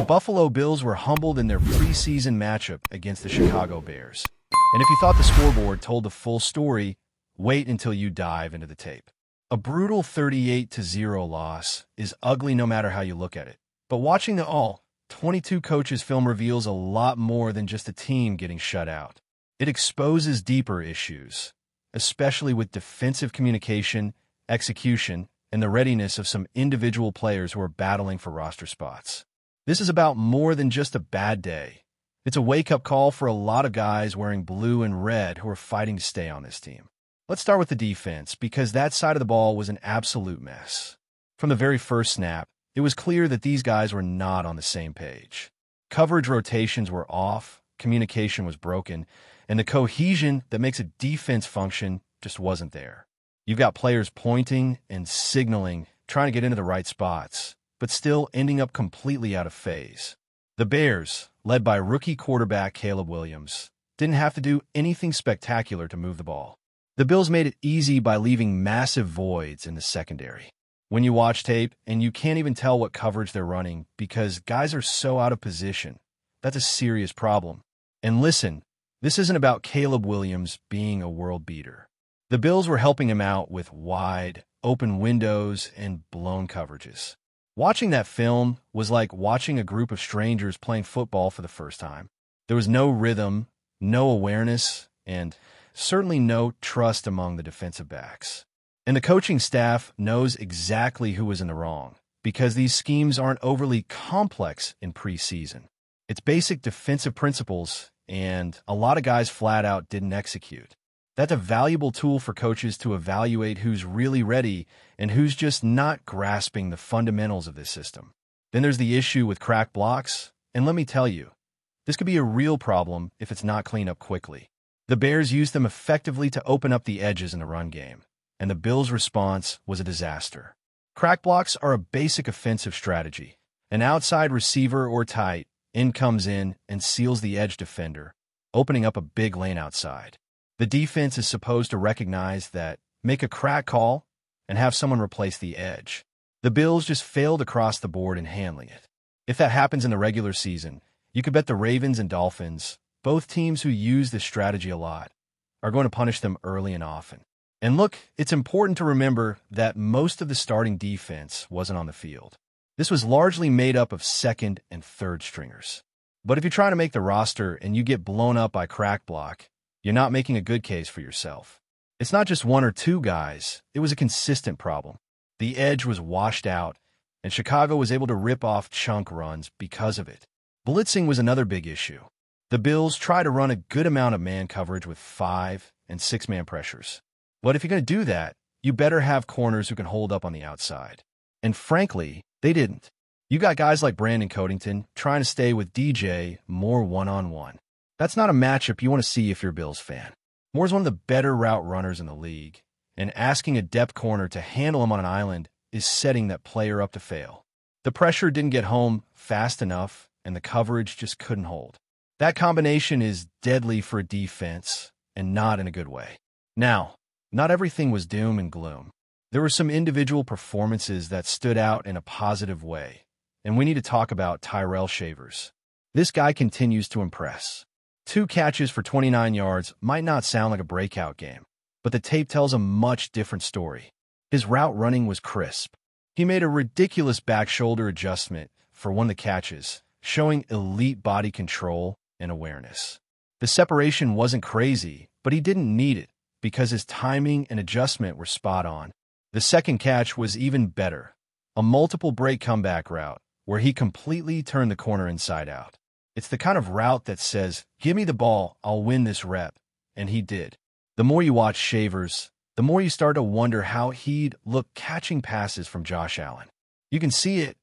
Buffalo Bills were humbled in their preseason matchup against the Chicago Bears. And if you thought the scoreboard told the full story, wait until you dive into the tape. A brutal 38-0 loss is ugly no matter how you look at it. But watching the all-22 coaches film reveals a lot more than just a team getting shut out. It exposes deeper issues, especially with defensive communication, execution, and the readiness of some individual players who are battling for roster spots. This is about more than just a bad day. It's a wake-up call for a lot of guys wearing blue and red who are fighting to stay on this team. Let's start with the defense, because that side of the ball was an absolute mess. From the very first snap, it was clear that these guys were not on the same page. Coverage rotations were off, communication was broken, and the cohesion that makes a defense function just wasn't there. You've got players pointing and signaling, trying to get into the right spots, but still ending up completely out of phase. The Bears, led by rookie quarterback Caleb Williams, didn't have to do anything spectacular to move the ball. The Bills made it easy by leaving massive voids in the secondary. When you watch tape and you can't even tell what coverage they're running because guys are so out of position, that's a serious problem. And listen, this isn't about Caleb Williams being a world beater. The Bills were helping him out with wide, open windows and blown coverages. Watching that film was like watching a group of strangers playing football for the first time. There was no rhythm, no awareness, and certainly no trust among the defensive backs. And the coaching staff knows exactly who was in the wrong, because these schemes aren't overly complex in preseason. It's basic defensive principles, and a lot of guys flat out didn't execute. That's a valuable tool for coaches to evaluate who's really ready and who's just not grasping the fundamentals of this system. Then there's the issue with crack blocks, and let me tell you, this could be a real problem if it's not cleaned up quickly. The Bears used them effectively to open up the edges in the run game, and the Bills' response was a disaster. Crack blocks are a basic offensive strategy. An outside receiver or tight end comes in and seals the edge defender, opening up a big lane outside. The defense is supposed to recognize that, make a crack call, and have someone replace the edge. The Bills just failed across the board in handling it. If that happens in the regular season, you could bet the Ravens and Dolphins, both teams who use this strategy a lot, are going to punish them early and often. And look, it's important to remember that most of the starting defense wasn't on the field. This was largely made up of second and third stringers. But if you're trying to make the roster and you get blown up by crack block, you're not making a good case for yourself. It's not just one or two guys, it was a consistent problem. The edge was washed out, and Chicago was able to rip off chunk runs because of it. Blitzing was another big issue. The Bills try to run a good amount of man coverage with 5- and 6-man pressures. But if you're going to do that, you better have corners who can hold up on the outside. And frankly, they didn't. You got guys like Brandon Codington trying to stay with DJ Moore one-on-one. That's not a matchup you want to see if you're a Bills fan. Moore's one of the better route runners in the league, and asking a depth corner to handle him on an island is setting that player up to fail. The pressure didn't get home fast enough, and the coverage just couldn't hold. That combination is deadly for a defense, and not in a good way. Now, not everything was doom and gloom. There were some individual performances that stood out in a positive way, and we need to talk about Tyrell Shavers. This guy continues to impress. 2 catches for 29 yards might not sound like a breakout game, but the tape tells a much different story. His route running was crisp. He made a ridiculous back shoulder adjustment for one of the catches, showing elite body control and awareness. The separation wasn't crazy, but he didn't need it because his timing and adjustment were spot on. The second catch was even better, a multiple break comeback route where he completely turned the corner inside out. It's the kind of route that says, give me the ball, I'll win this rep, and he did. The more you watch Shavers, the more you start to wonder how he'd look catching passes from Josh Allen. You can see it.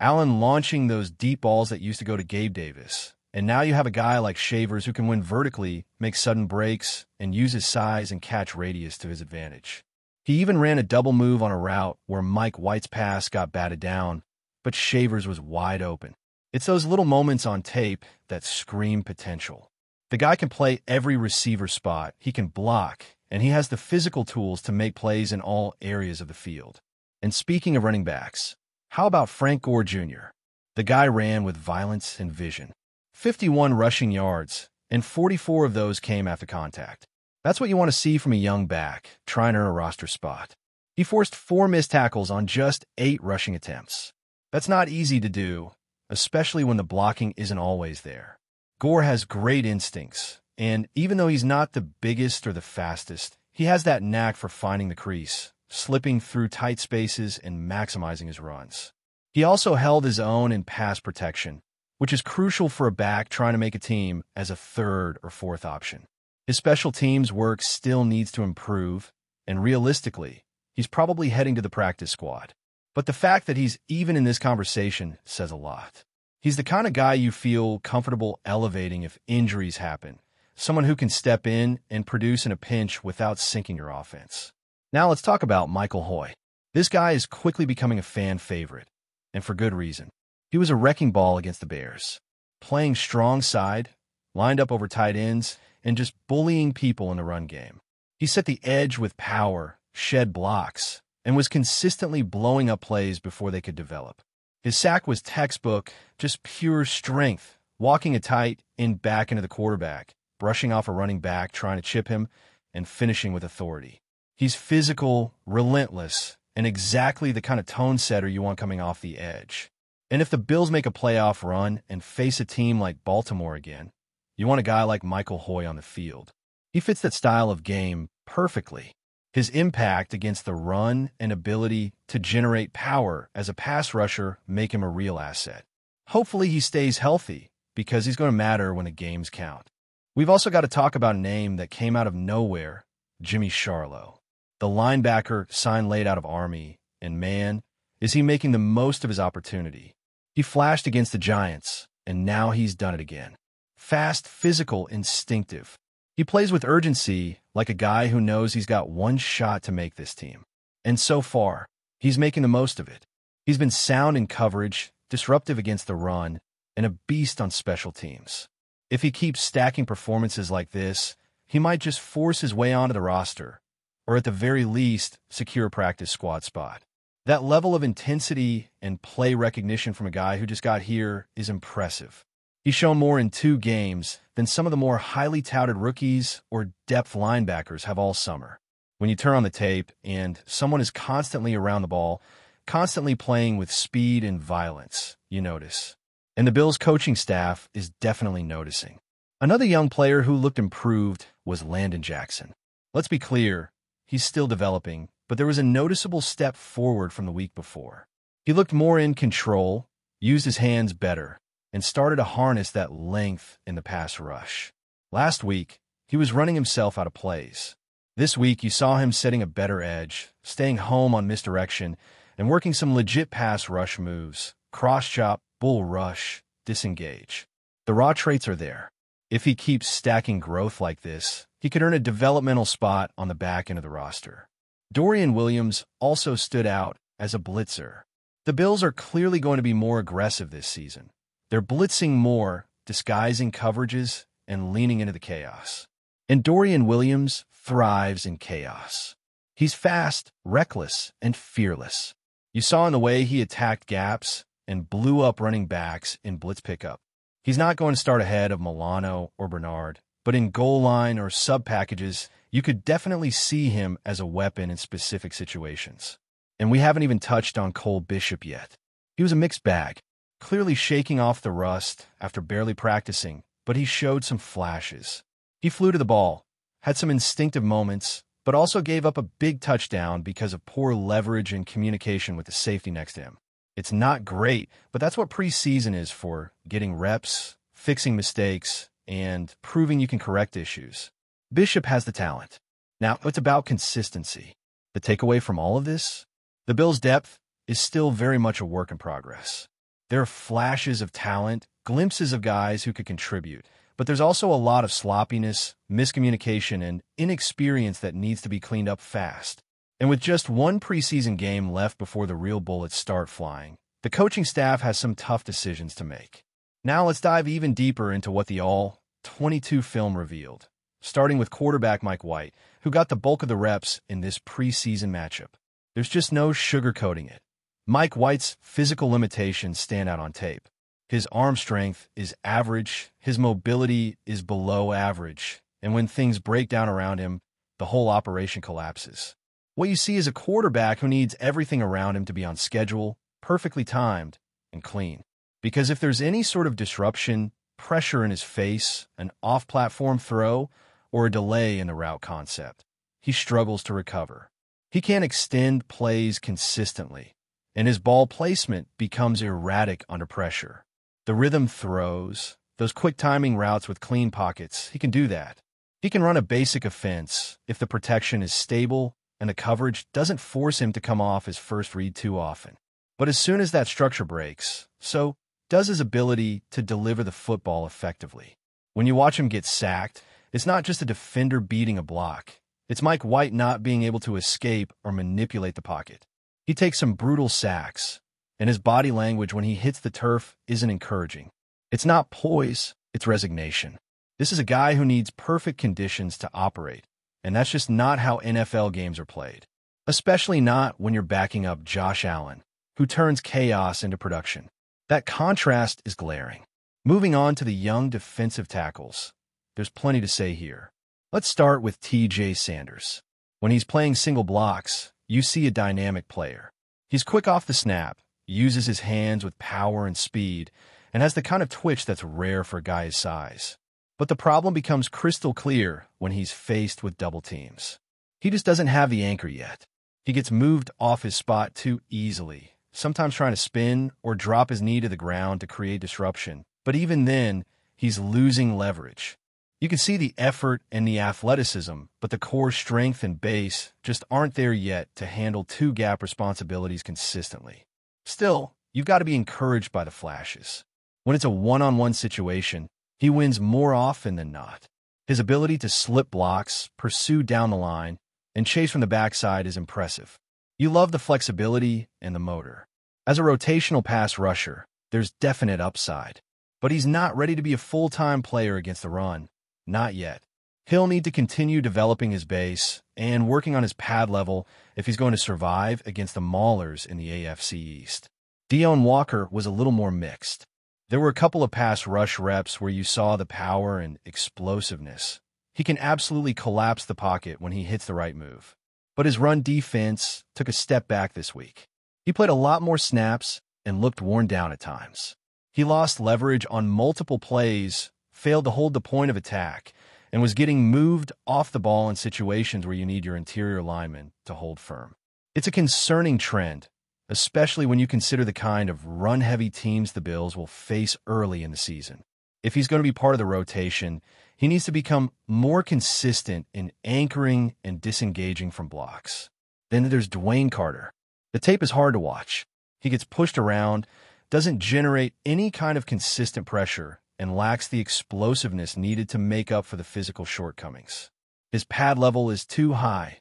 Allen launching those deep balls that used to go to Gabe Davis. And now you have a guy like Shavers who can win vertically, make sudden breaks, and use his size and catch radius to his advantage. He even ran a double move on a route where Mike White's pass got batted down, but Shavers was wide open. It's those little moments on tape that scream potential. The guy can play every receiver spot, he can block, and he has the physical tools to make plays in all areas of the field. And speaking of running backs, how about Frank Gore Jr.? The guy ran with violence and vision. 51 rushing yards, and 44 of those came after contact. That's what you want to see from a young back, trying to earn a roster spot. He forced 4 missed tackles on just 8 rushing attempts. That's not easy to do, especially when the blocking isn't always there. Gore has great instincts, and even though he's not the biggest or the fastest, he has that knack for finding the crease, slipping through tight spaces, and maximizing his runs. He also held his own in pass protection, which is crucial for a back trying to make a team as a third or fourth option. His special teams work still needs to improve, and realistically, he's probably heading to the practice squad. But the fact that he's even in this conversation says a lot. He's the kind of guy you feel comfortable elevating if injuries happen, someone who can step in and produce in a pinch without sinking your offense. Now let's talk about Michael Hoy. This guy is quickly becoming a fan favorite, and for good reason. He was a wrecking ball against the Bears, playing strong side, lined up over tight ends, and just bullying people in the run game. He set the edge with power, shed blocks, and was consistently blowing up plays before they could develop. His sack was textbook, just pure strength, walking a tight end back into the quarterback, brushing off a running back trying to chip him, and finishing with authority. He's physical, relentless, and exactly the kind of tone setter you want coming off the edge. And if the Bills make a playoff run and face a team like Baltimore again, you want a guy like Michael Hoy on the field. He fits that style of game perfectly. His impact against the run and ability to generate power as a pass rusher make him a real asset. Hopefully he stays healthy, because he's going to matter when the games count. We've also got to talk about a name that came out of nowhere, Jimmy Sharlow. The linebacker signed late out of Army, and man, is he making the most of his opportunity. He flashed against the Giants, and now he's done it again. Fast, physical, instinctive. He plays with urgency like a guy who knows he's got one shot to make this team. And so far, he's making the most of it. He's been sound in coverage, disruptive against the run, and a beast on special teams. If he keeps stacking performances like this, he might just force his way onto the roster, or at the very least, secure a practice squad spot. That level of intensity and play recognition from a guy who just got here is impressive. He's shown more in 2 games than some of the more highly touted rookies or depth linebackers have all summer. When you turn on the tape and someone is constantly around the ball, constantly playing with speed and violence, you notice. And the Bills' coaching staff is definitely noticing. Another young player who looked improved was Landon Jackson. Let's be clear, he's still developing, but there was a noticeable step forward from the week before. He looked more in control, used his hands better, and started to harness that length in the pass rush. Last week, he was running himself out of plays. This week, you saw him setting a better edge, staying home on misdirection, and working some legit pass rush moves, cross-chop, bull rush, disengage. The raw traits are there. If he keeps stacking growth like this, he could earn a developmental spot on the back end of the roster. Dorian Williams also stood out as a blitzer. The Bills are clearly going to be more aggressive this season. They're blitzing more, disguising coverages, and leaning into the chaos. And Dorian Williams thrives in chaos. He's fast, reckless, and fearless. You saw in the way he attacked gaps and blew up running backs in blitz pickup. He's not going to start ahead of Milano or Bernard, but in goal line or sub packages, you could definitely see him as a weapon in specific situations. And we haven't even touched on Cole Bishop yet. He was a mixed bag, clearly shaking off the rust after barely practicing, but he showed some flashes. He flew to the ball, had some instinctive moments, but also gave up a big touchdown because of poor leverage and communication with the safety next to him. It's not great, but that's what preseason is for: getting reps, fixing mistakes, and proving you can correct issues. Bishop has the talent. Now, it's about consistency. The takeaway from all of this? The Bills' depth is still very much a work in progress. There are flashes of talent, glimpses of guys who could contribute, but there's also a lot of sloppiness, miscommunication, and inexperience that needs to be cleaned up fast. And with just one preseason game left before the real bullets start flying, the coaching staff has some tough decisions to make. Now let's dive even deeper into what the All-22 film revealed, starting with quarterback Mike White, who got the bulk of the reps in this preseason matchup. There's just no sugarcoating it. Mike White's physical limitations stand out on tape. His arm strength is average, his mobility is below average, and when things break down around him, the whole operation collapses. What you see is a quarterback who needs everything around him to be on schedule, perfectly timed, and clean. Because if there's any sort of disruption, pressure in his face, an off-platform throw, or a delay in the route concept, he struggles to recover. He can't extend plays consistently, and his ball placement becomes erratic under pressure. The rhythm throws, those quick timing routes with clean pockets, he can do that. He can run a basic offense if the protection is stable and the coverage doesn't force him to come off his first read too often. But as soon as that structure breaks, so does his ability to deliver the football effectively. When you watch him get sacked, it's not just a defender beating a block. It's Mike White not being able to escape or manipulate the pocket. He takes some brutal sacks, and his body language when he hits the turf isn't encouraging. It's not poise, it's resignation. This is a guy who needs perfect conditions to operate, and that's just not how NFL games are played. Especially not when you're backing up Josh Allen, who turns chaos into production. That contrast is glaring. Moving on to the young defensive tackles, there's plenty to say here. Let's start with T.J. Sanders. When he's playing single blocks, you see a dynamic player. He's quick off the snap, uses his hands with power and speed, and has the kind of twitch that's rare for a guy his size. But the problem becomes crystal clear when he's faced with double teams. He just doesn't have the anchor yet. He gets moved off his spot too easily, sometimes trying to spin or drop his knee to the ground to create disruption. But even then, he's losing leverage. You can see the effort and the athleticism, but the core strength and base just aren't there yet to handle two-gap responsibilities consistently. Still, you've got to be encouraged by the flashes. When it's a one-on-one situation, he wins more often than not. His ability to slip blocks, pursue down the line, and chase from the backside is impressive. You love the flexibility and the motor. As a rotational pass rusher, there's definite upside. But he's not ready to be a full-time player against the run. Not yet. He'll need to continue developing his base and working on his pad level if he's going to survive against the maulers in the AFC East. Deone Walker was a little more mixed. There were a couple of pass rush reps where you saw the power and explosiveness. He can absolutely collapse the pocket when he hits the right move. But his run defense took a step back this week. He played a lot more snaps and looked worn down at times. He lost leverage on multiple plays, failed to hold the point of attack, and was getting moved off the ball in situations where you need your interior lineman to hold firm. It's a concerning trend, especially when you consider the kind of run-heavy teams the Bills will face early in the season. If he's going to be part of the rotation, he needs to become more consistent in anchoring and disengaging from blocks. Then there's Dwayne Carter. The tape is hard to watch. He gets pushed around, doesn't generate any kind of consistent pressure, and lacks the explosiveness needed to make up for the physical shortcomings. His pad level is too high,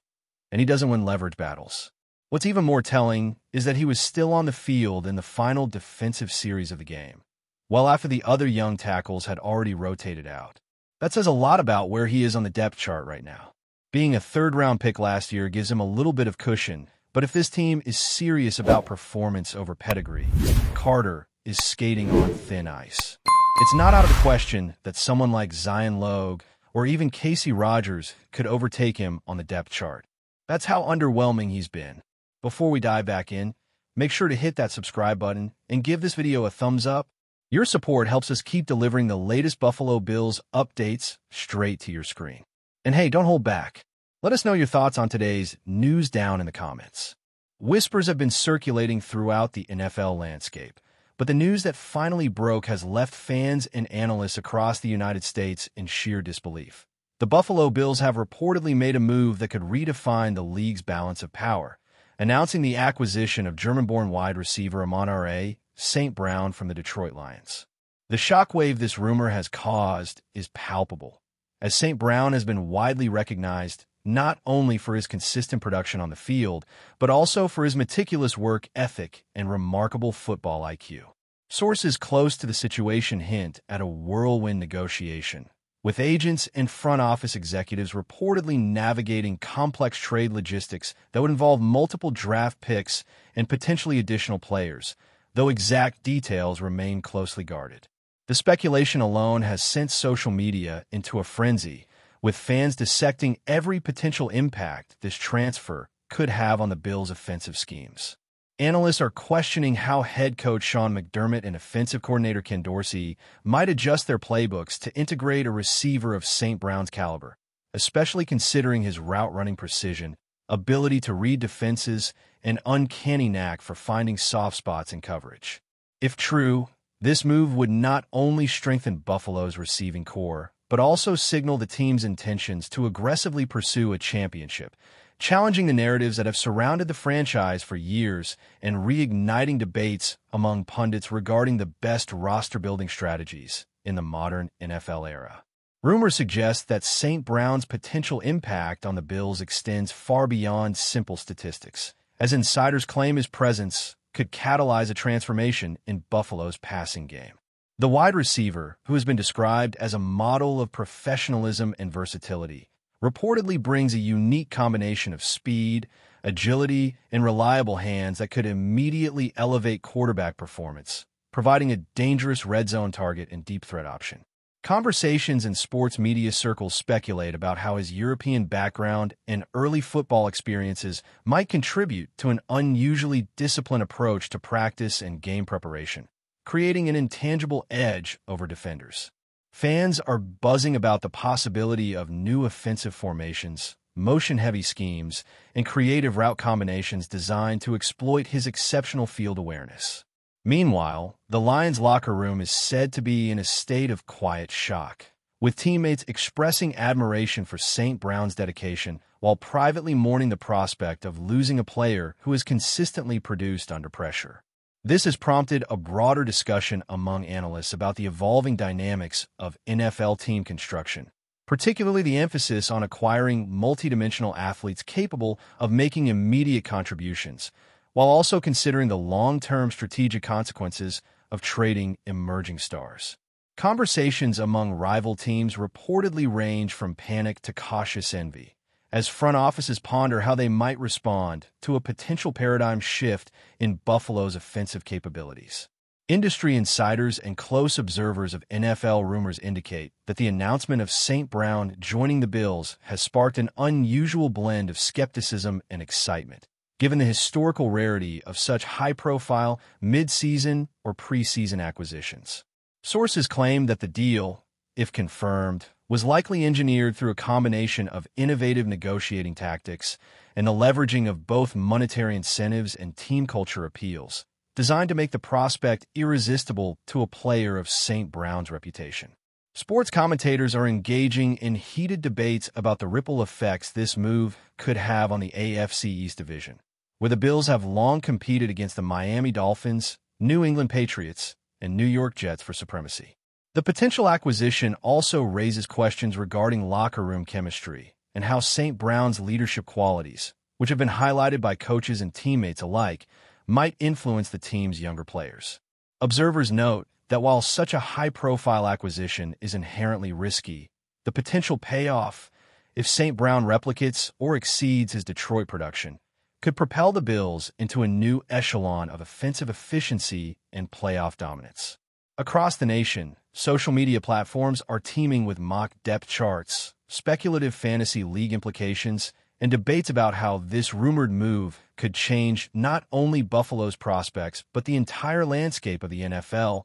and he doesn't win leverage battles. What's even more telling is that he was still on the field in the final defensive series of the game, well after the other young tackles had already rotated out. That says a lot about where he is on the depth chart right now. Being a third-round pick last year gives him a little bit of cushion, but if this team is serious about performance over pedigree, Carter is skating on thin ice. It's not out of the question that someone like Zion Logue or even Casey Rogers could overtake him on the depth chart. That's how underwhelming he's been. Before we dive back in, make sure to hit that subscribe button and give this video a thumbs up. Your support helps us keep delivering the latest Buffalo Bills updates straight to your screen. And hey, don't hold back. Let us know your thoughts on today's news down in the comments. Whispers have been circulating throughout the NFL landscape, but the news that finally broke has left fans and analysts across the United States in sheer disbelief. The Buffalo Bills have reportedly made a move that could redefine the league's balance of power, announcing the acquisition of German-born wide receiver AMON-RA St. Brown from the Detroit Lions. The shockwave this rumor has caused is palpable, as St. Brown has been widely recognized not only for his consistent production on the field, but also for his meticulous work ethic and remarkable football IQ. Sources close to the situation hint at a whirlwind negotiation, with agents and front office executives reportedly navigating complex trade logistics that would involve multiple draft picks and potentially additional players, though exact details remain closely guarded. The speculation alone has sent social media into a frenzy, with fans dissecting every potential impact this transfer could have on the Bills' offensive schemes. Analysts are questioning how head coach Sean McDermott and offensive coordinator Ken Dorsey might adjust their playbooks to integrate a receiver of St. Brown's caliber, especially considering his route-running precision, ability to read defenses, and uncanny knack for finding soft spots in coverage. If true, this move would not only strengthen Buffalo's receiving core, but also signal the team's intentions to aggressively pursue a championship, challenging the narratives that have surrounded the franchise for years and reigniting debates among pundits regarding the best roster-building strategies in the modern NFL era. Rumors suggest that St. Brown's potential impact on the Bills extends far beyond simple statistics, as insiders claim his presence could catalyze a transformation in Buffalo's passing game. The wide receiver, who has been described as a model of professionalism and versatility, reportedly brings a unique combination of speed, agility, and reliable hands that could immediately elevate quarterback performance, providing a dangerous red zone target and deep threat option. Conversations in sports media circles speculate about how his European background and early football experiences might contribute to an unusually disciplined approach to practice and game preparation, creating an intangible edge over defenders. Fans are buzzing about the possibility of new offensive formations, motion-heavy schemes, and creative route combinations designed to exploit his exceptional field awareness. Meanwhile, the Lions' locker room is said to be in a state of quiet shock, with teammates expressing admiration for St. Brown's dedication while privately mourning the prospect of losing a player who has consistently produced under pressure. This has prompted a broader discussion among analysts about the evolving dynamics of NFL team construction, particularly the emphasis on acquiring multidimensional athletes capable of making immediate contributions, while also considering the long-term strategic consequences of trading emerging stars. Conversations among rival teams reportedly range from panic to cautious envy, as front offices ponder how they might respond to a potential paradigm shift in Buffalo's offensive capabilities. Industry insiders and close observers of NFL rumors indicate that the announcement of St. Brown joining the Bills has sparked an unusual blend of skepticism and excitement, given the historical rarity of such high-profile mid-season or preseason acquisitions. Sources claim that the deal, if confirmed, was likely engineered through a combination of innovative negotiating tactics and the leveraging of both monetary incentives and team culture appeals, designed to make the prospect irresistible to a player of St. Brown's reputation. Sports commentators are engaging in heated debates about the ripple effects this move could have on the AFC East Division, where the Bills have long competed against the Miami Dolphins, New England Patriots, and New York Jets for supremacy. The potential acquisition also raises questions regarding locker room chemistry and how St. Brown's leadership qualities, which have been highlighted by coaches and teammates alike, might influence the team's younger players. Observers note that while such a high-profile acquisition is inherently risky, the potential payoff, if St. Brown replicates or exceeds his Detroit production, could propel the Bills into a new echelon of offensive efficiency and playoff dominance. Across the nation, social media platforms are teeming with mock depth charts, speculative fantasy league implications, and debates about how this rumored move could change not only Buffalo's prospects but the entire landscape of the NFL,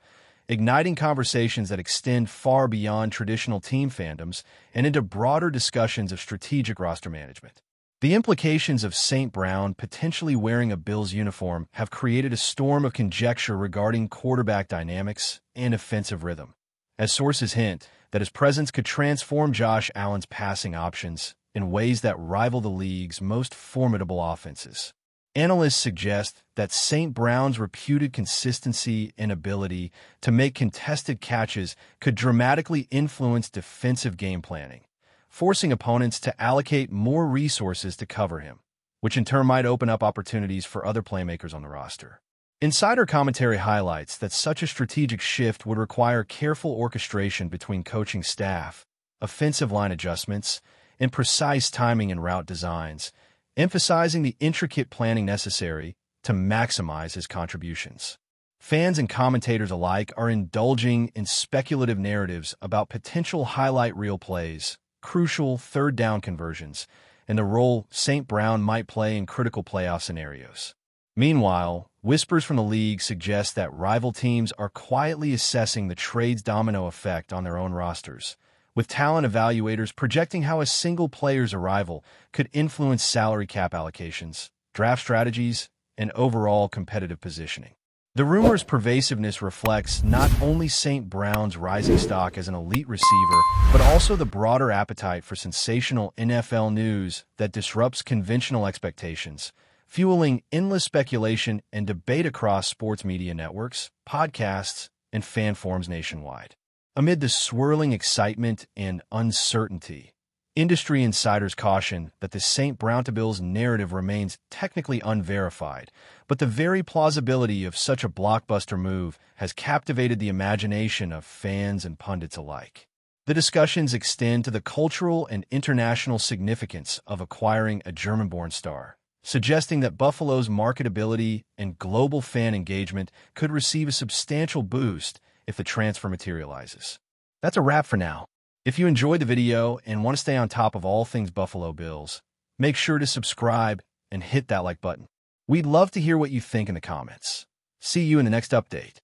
igniting conversations that extend far beyond traditional team fandoms and into broader discussions of strategic roster management. The implications of St. Brown potentially wearing a Bills uniform have created a storm of conjecture regarding quarterback dynamics and offensive rhythm, as sources hint that his presence could transform Josh Allen's passing options in ways that rival the league's most formidable offenses. Analysts suggest that St. Brown's reputed consistency and ability to make contested catches could dramatically influence defensive game planning, forcing opponents to allocate more resources to cover him, which in turn might open up opportunities for other playmakers on the roster. Insider commentary highlights that such a strategic shift would require careful orchestration between coaching staff, offensive line adjustments, and precise timing and route designs, emphasizing the intricate planning necessary to maximize his contributions. Fans and commentators alike are indulging in speculative narratives about potential highlight reel plays, crucial third down conversions, and the role St. Brown might play in critical playoff scenarios. Meanwhile, whispers from the league suggest that rival teams are quietly assessing the trade's domino effect on their own rosters, with talent evaluators projecting how a single player's arrival could influence salary cap allocations, draft strategies, and overall competitive positioning. The rumor's pervasiveness reflects not only St. Brown's rising stock as an elite receiver, but also the broader appetite for sensational NFL news that disrupts conventional expectations, fueling endless speculation and debate across sports media networks, podcasts, and fan forums nationwide. Amid the swirling excitement and uncertainty, industry insiders caution that the St. Brown to Bills narrative remains technically unverified, but the very plausibility of such a blockbuster move has captivated the imagination of fans and pundits alike. The discussions extend to the cultural and international significance of acquiring a German-born star, suggesting that Buffalo's marketability and global fan engagement could receive a substantial boost if the transfer materializes. That's a wrap for now. If you enjoyed the video and want to stay on top of all things Buffalo Bills, make sure to subscribe and hit that like button. We'd love to hear what you think in the comments. See you in the next update.